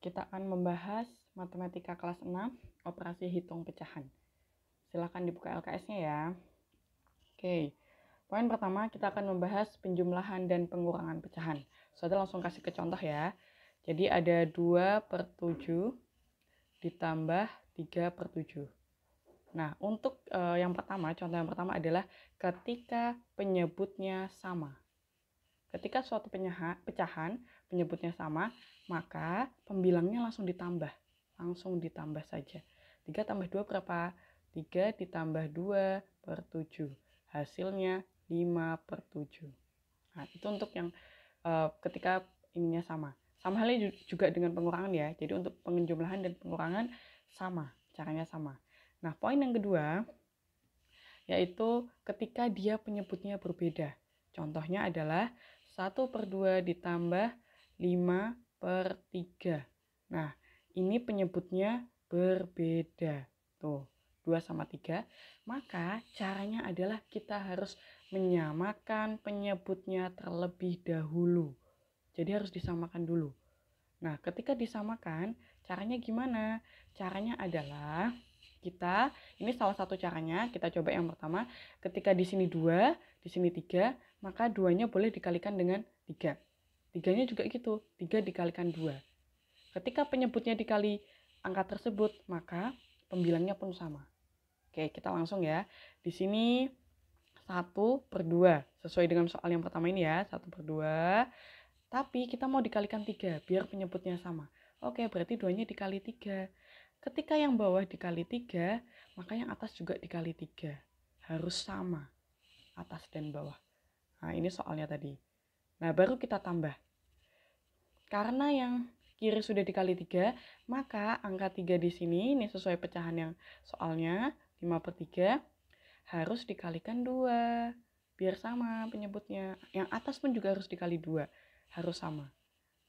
Kita akan membahas matematika kelas 6, operasi hitung pecahan. Silakan dibuka LKS-nya ya. Oke, poin pertama kita akan membahas penjumlahan dan pengurangan pecahan. Saudara langsung kasih ke contoh ya. Jadi ada 2/7 ditambah 3/7. Nah, untuk contoh yang pertama adalah ketika penyebutnya sama. Ketika suatu pecahan penyebutnya sama, maka pembilangnya langsung ditambah. Langsung ditambah saja. 3 tambah 2 berapa? 3 ditambah 2/7. Hasilnya 5/7. Nah, itu untuk yang ketika ininya sama. Sama halnya juga dengan pengurangan ya. Jadi untuk penjumlahan dan pengurangan sama. Caranya sama. Nah, poin yang kedua yaitu ketika dia penyebutnya berbeda. Contohnya adalah 1/2 ditambah 5/3. Nah, ini penyebutnya berbeda. Tuh, 2 sama 3. Maka caranya adalah kita harus menyamakan penyebutnya terlebih dahulu. Jadi harus disamakan dulu. Nah, ketika disamakan, caranya gimana? Caranya adalah ini salah satu caranya, kita coba yang pertama, ketika di sini 2, di sini 3, maka 2-nya boleh dikalikan dengan 3. 3-nya juga gitu, 3 dikalikan 2. Ketika penyebutnya dikali angka tersebut, maka pembilangnya pun sama. Oke, kita langsung ya. Di sini 1/2, sesuai dengan soal yang pertama ini ya, 1/2. Tapi kita mau dikalikan 3, biar penyebutnya sama. Oke, berarti 2-nya dikali 3. Ketika yang bawah dikali 3, maka yang atas juga dikali 3. Harus sama, atas dan bawah. Nah, ini soalnya tadi. Nah, baru kita tambah. Karena yang kiri sudah dikali 3, maka angka 3 di sini, ini sesuai pecahan yang soalnya, 5/3, harus dikalikan 2. Biar sama penyebutnya. Yang atas pun juga harus dikali 2. Harus sama.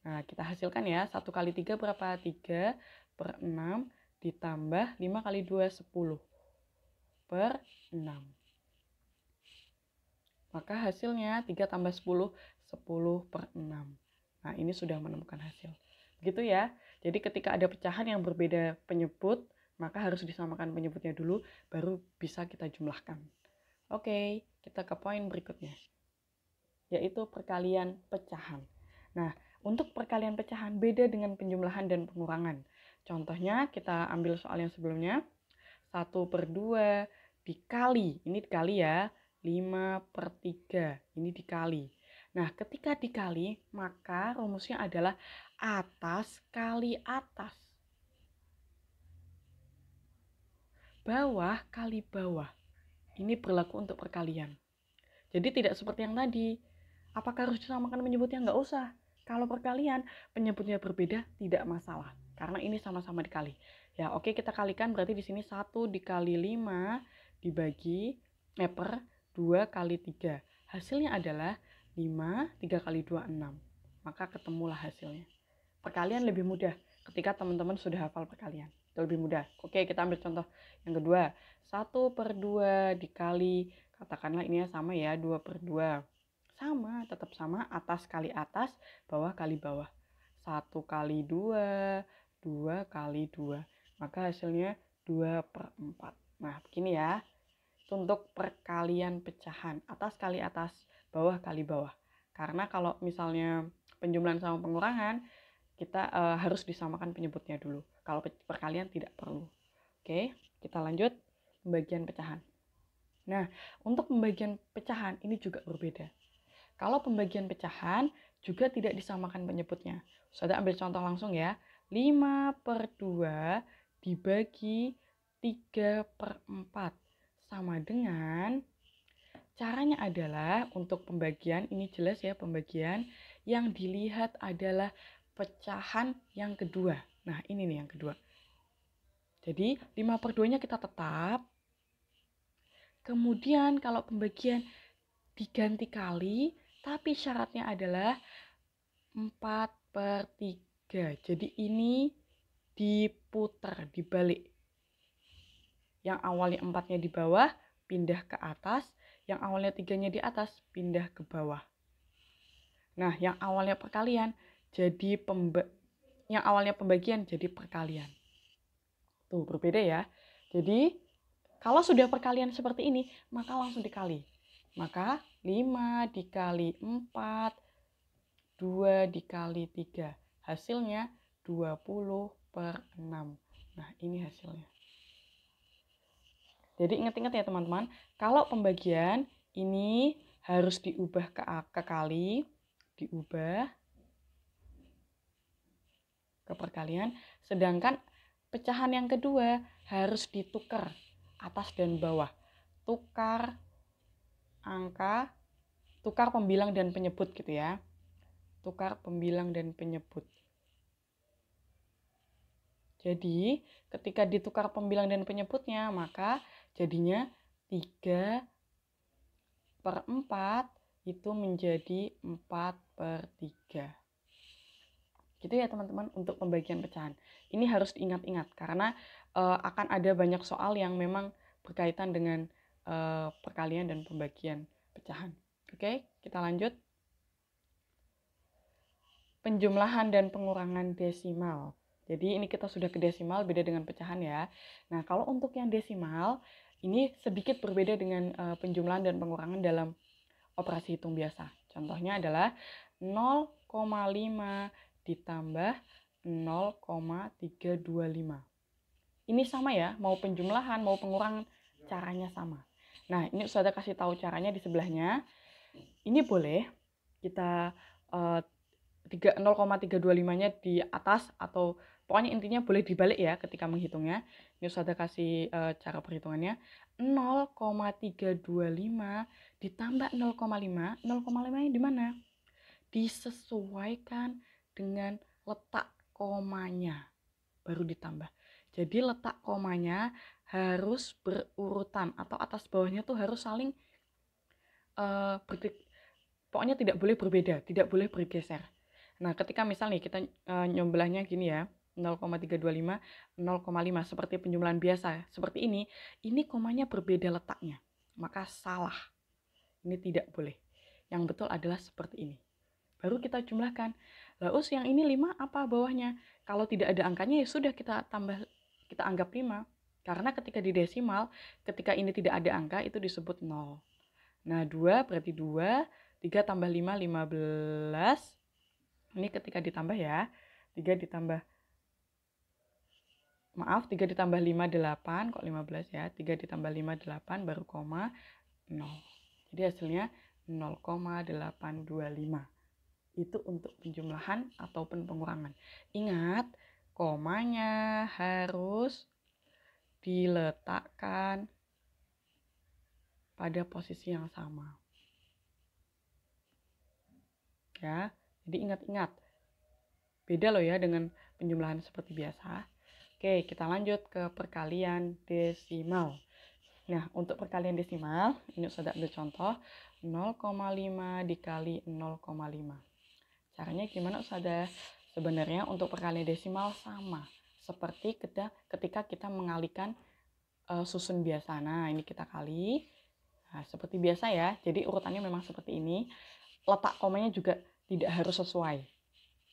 Nah, kita hasilkan ya. 1 kali 3 berapa? 3/6 ditambah 5 kali 2, 10/6. Maka hasilnya 3 tambah 10, 10/6. Nah, ini sudah menemukan hasil. Begitu ya. Jadi ketika ada pecahan yang berbeda penyebut, maka harus disamakan penyebutnya dulu, baru bisa kita jumlahkan. Oke, kita ke poin berikutnya, yaitu perkalian pecahan. Nah, untuk perkalian pecahan beda dengan penjumlahan dan pengurangan. Contohnya kita ambil soal yang sebelumnya. 1/2 dikali, ini dikali ya, 5/3, ini dikali. Nah, ketika dikali, maka rumusnya adalah atas kali atas. Bawah kali bawah. Ini berlaku untuk perkalian. Jadi tidak seperti yang tadi. Apakah harus disamakan penyebutnya? Nggak usah. Kalau perkalian, penyebutnya berbeda, tidak masalah. Karena ini sama-sama dikali. Ya, oke, kita kalikan, berarti di sini 1 dikali 5 dibagi per 2 kali 3. Hasilnya adalah 5, 3 kali 2, 6. Maka ketemulah hasilnya. Perkalian lebih mudah ketika teman-teman sudah hafal perkalian. Itu lebih mudah. Oke, kita ambil contoh yang kedua. 1/2 dikali, katakanlah ini sama ya, 2/2. Sama, tetap sama, atas kali atas, bawah kali bawah. 1 kali 2, 2 kali 2. Maka hasilnya 2/4. Nah, begini ya. Untuk perkalian pecahan, atas kali atas, bawah kali bawah. Karena kalau misalnya penjumlahan sama pengurangan, kita harus disamakan penyebutnya dulu. Kalau perkalian tidak perlu. Oke, kita lanjut pembagian pecahan. Nah, untuk pembagian pecahan ini juga berbeda. Kalau pembagian pecahan juga tidak disamakan penyebutnya. Saudara ambil contoh langsung ya. 5/2 dibagi 3/4 sama dengan, caranya adalah untuk pembagian, ini jelas ya pembagian, yang dilihat adalah pecahan yang kedua. Nah, ini nih yang kedua. Jadi 5/2-nya kita tetap. Kemudian kalau pembagian diganti kali, tapi syaratnya adalah 4/3. Jadi ini diputar, dibalik. Yang awalnya 4-nya di bawah, pindah ke atas. Yang awalnya 3-nya di atas, pindah ke bawah. Nah, yang awalnya perkalian, jadi yang awalnya pembagian jadi perkalian. Tuh, berbeda ya. Jadi, kalau sudah perkalian seperti ini, maka langsung dikali. Maka 5 dikali 4, 2 dikali 3. Hasilnya 20/6. Nah, ini hasilnya. Jadi ingat-ingat ya teman-teman, kalau pembagian ini harus diubah ke kali, diubah ke perkalian, sedangkan pecahan yang kedua harus ditukar atas dan bawah. Tukar angka, tukar pembilang dan penyebut gitu ya. Tukar pembilang dan penyebut. Jadi, ketika ditukar pembilang dan penyebutnya, maka jadinya 3/4 itu menjadi 4/3. Gitu ya teman-teman untuk pembagian pecahan. Ini harus diingat-ingat karena akan ada banyak soal yang memang berkaitan dengan perkalian dan pembagian pecahan. Oke, kita lanjut. Penjumlahan dan pengurangan desimal. Jadi ini kita sudah ke desimal, beda dengan pecahan ya. Nah, kalau untuk yang desimal, ini sedikit berbeda dengan penjumlahan dan pengurangan dalam operasi hitung biasa. Contohnya adalah 0,5 ditambah 0,325. Ini sama ya, mau penjumlahan, mau pengurangan, caranya sama. Nah, ini sudah kasih tahu caranya di sebelahnya. Ini boleh kita 0,325-nya di atas atau pokoknya intinya boleh dibalik ya ketika menghitungnya. Ini sudah kasih cara perhitungannya. 0,325 ditambah 0,5. 0,5-nya di mana? Disesuaikan dengan letak komanya. Baru ditambah. Jadi letak komanya harus berurutan atau atas bawahnya tuh harus saling pokoknya tidak boleh berbeda, tidak boleh bergeser. Nah, ketika misalnya kita nyobelahnya gini ya, 0,325, 0,5 seperti penjumlahan biasa, seperti ini komanya berbeda letaknya. Maka salah. Ini tidak boleh. Yang betul adalah seperti ini. Baru kita jumlahkan. Lalu yang ini 5 apa bawahnya? Kalau tidak ada angkanya ya sudah kita anggap 5. Karena ketika di desimal, ketika ini tidak ada angka itu disebut 0. Nah, 2 berarti 2, 3 tambah 5, 15. Ini ketika ditambah ya, 3 ditambah 5, 8, kok 15 ya, 3 ditambah 5, 8, baru koma, 0. Jadi hasilnya 0,825. Itu untuk penjumlahan ataupun pengurangan. Ingat, komanya harus diletakkan pada posisi yang sama. Ya, jadi ingat-ingat. Beda loh ya dengan penjumlahan seperti biasa. Oke, kita lanjut ke perkalian desimal. Nah, untuk perkalian desimal, ini sudah ambil contoh 0,5 dikali 0,5. Caranya gimana Ustazah? Sebenarnya untuk perkalian desimal sama seperti ketika kita mengalihkan susun biasa. Nah, ini kita kali. Nah, seperti biasa ya. Jadi urutannya memang seperti ini. Letak komanya juga tidak harus sesuai.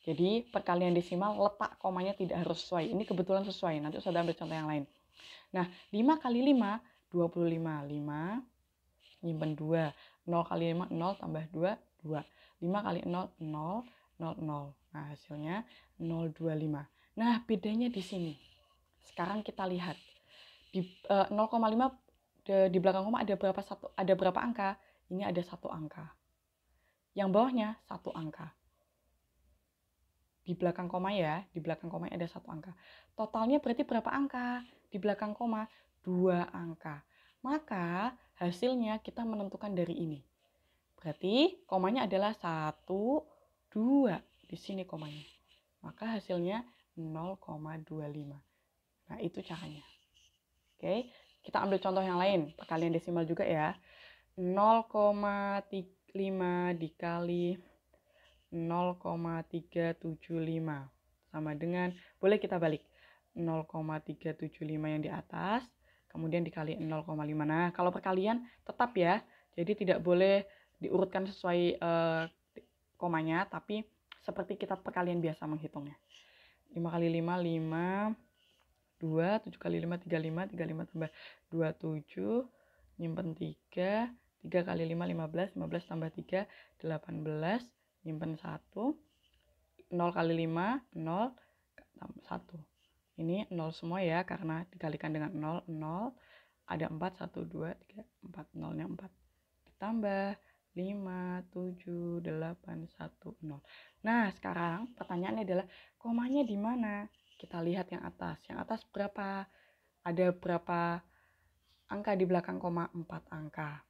Jadi perkalian desimal letak komanya tidak harus sesuai. Ini kebetulan sesuai. Nanti Ustazah ambil contoh yang lain. Nah, 5 kali 5, 25. 5, nyimpen 2. 0 kali 5, 0 tambah 2, 2. 5 kali 0, 0, 0, 0. Nah, hasilnya 025. Nah, bedanya di sini. Sekarang kita lihat. Di 0,5 di belakang koma ada berapa angka? Ini ada 1 angka. Yang bawahnya 1 angka. Di belakang koma ya, di belakang koma ada 1 angka. Totalnya berarti berapa angka? Di belakang koma 2 angka. Maka hasilnya kita menentukan dari ini. Berarti komanya adalah 1, 2. Di sini komanya. Maka hasilnya 0,25. Nah, itu caranya. Oke, kita ambil contoh yang lain. Perkalian desimal juga ya. 0,5 dikali 0,375 sama dengan, boleh kita balik, 0,375 yang di atas, kemudian dikali 0,5. Nah, kalau perkalian tetap ya, jadi tidak boleh diurutkan sesuai komanya, tapi seperti kita perkalian biasa menghitungnya. 5 kali 5, 5, 2, 7 kali 5, 35, 35 tambah 27, nyimpen 3, 3 kali 5, 15, 15 tambah 3, 18, nyimpen 1, 0 kali 5, 0, tambah 1. Ini 0 semua ya, karena dikalikan dengan 0, 0, ada 4, 1, 2, 3, 4, 0-nya 4. Ditambah 5, 7, 8, 1, 0. Nah, sekarang pertanyaannya adalah komanya di mana? Kita lihat yang atas. Yang atas berapa? Ada berapa angka di belakang koma? 4 angka.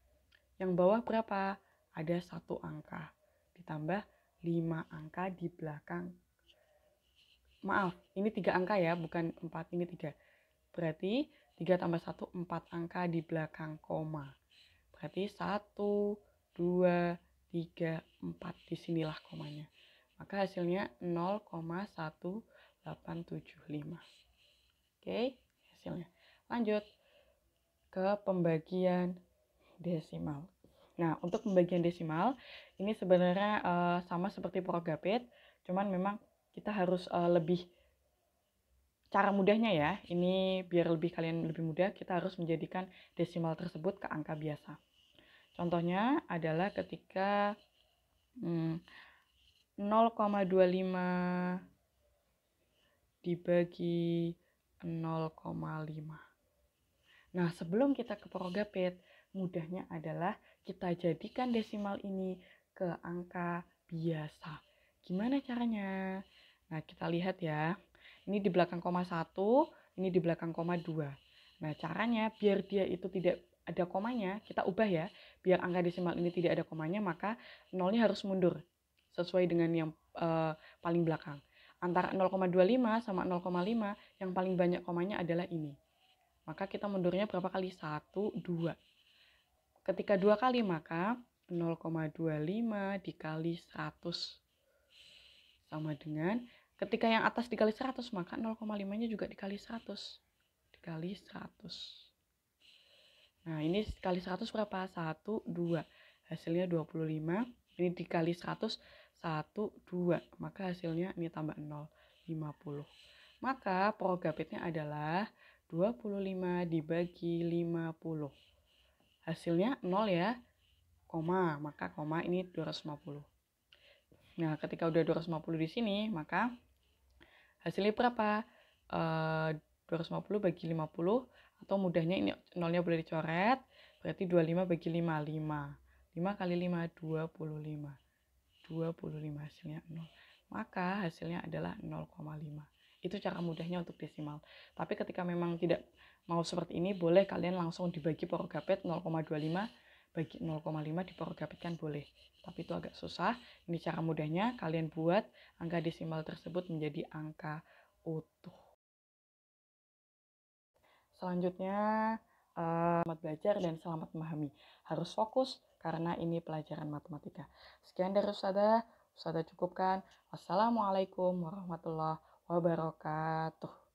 Yang bawah berapa? Ada 1 angka. Ditambah 5 angka di belakang. Maaf, ini 3 angka ya, bukan 4, ini 3. Berarti 3 tambah 1, 4 angka di belakang koma. Berarti 1, 2, 3, 4. Disinilah komanya. Maka hasilnya 0,1875. Oke, hasilnya. Lanjut ke pembagian desimal. Nah, untuk pembagian desimal, ini sebenarnya sama seperti Progapit, cuman memang kita harus lebih, cara mudahnya ya, ini biar kalian lebih mudah, kita harus menjadikan desimal tersebut ke angka biasa. Contohnya adalah ketika 0,25 dibagi 0,5. Nah, sebelum kita ke Progapit, mudahnya adalah kita jadikan desimal ini ke angka biasa. Gimana caranya? Nah, kita lihat ya. Ini di belakang koma 1, ini di belakang koma 2. Nah, caranya biar dia itu tidak ada komanya, kita ubah ya. Biar angka desimal ini tidak ada komanya, maka nolnya harus mundur. Sesuai dengan yang paling belakang. Antara 0,25 sama 0,5, yang paling banyak komanya adalah ini. Maka kita mundurnya berapa kali? 1, 2. Ketika 2 kali, maka 0,25 dikali 100. Sama dengan ketika yang atas dikali 100, maka 0,5-nya juga dikali 100. Dikali 100. Nah, ini dikali 100 berapa? 1, 2. Hasilnya 25. Ini dikali 100, 1, 2. Maka hasilnya ini tambah 0, 50. Maka Progapitnya adalah 25 dibagi 50. Hasilnya 0 ya, koma. Maka koma ini 250. Nah, ketika udah 250 di sini, maka hasilnya berapa? 250 bagi 50, atau mudahnya ini nolnya boleh dicoret, berarti 25 bagi 5, 5. 5 kali 5, 25. 25 hasilnya 0. Maka hasilnya adalah 0,5. Itu cara mudahnya untuk desimal. Tapi ketika memang tidak mau seperti ini, boleh kalian langsung dibagi Progapit 0,25 bagi 0,5 di Progapit kan boleh. Tapi itu agak susah. Ini cara mudahnya, kalian buat angka desimal tersebut menjadi angka utuh. Selanjutnya, selamat belajar dan selamat memahami. Harus fokus karena ini pelajaran matematika. Sekian dari Ustazah cukupkan. Wassalamualaikum warahmatullahi wabarakatuh.